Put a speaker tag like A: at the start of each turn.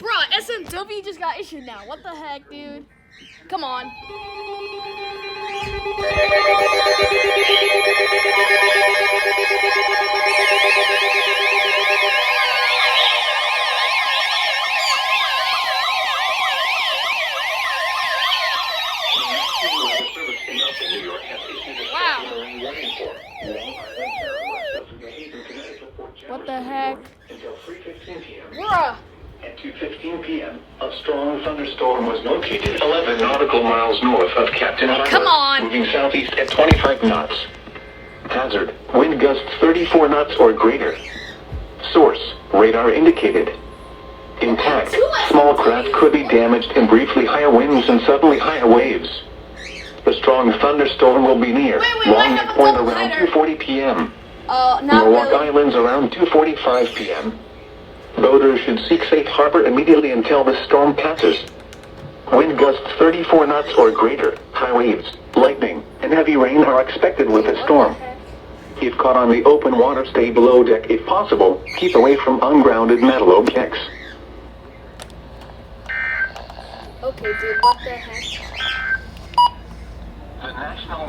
A: Bro, SMW just got issued now. What the heck, dude? Come on. Wow. What the heck?
B: Until 3:15 p.m.
A: Bruh.
B: At 2:15 p.m., a strong thunderstorm was located 11 nautical miles north of Captain Harbor,
A: Come on.
B: moving southeast at 25 knots. Hazard, wind gusts 34 knots or greater. Source, radar indicated. Impact, small craft could be damaged in briefly higher winds and suddenly higher waves. The strong thunderstorm will be near Long Neck Point around 2:40 p.m.
A: Not
B: Norwalk
A: really.
B: Islands around 2:45 p.m. Boaters should seek safe harbor immediately until the storm passes. Wind gusts 34 knots or greater, high waves, lightning, and heavy rain are expected with the storm. If caught on the open water, stay below deck if possible. Keep away from ungrounded metal OKX.
A: Okay, dude, what the heck?
B: The National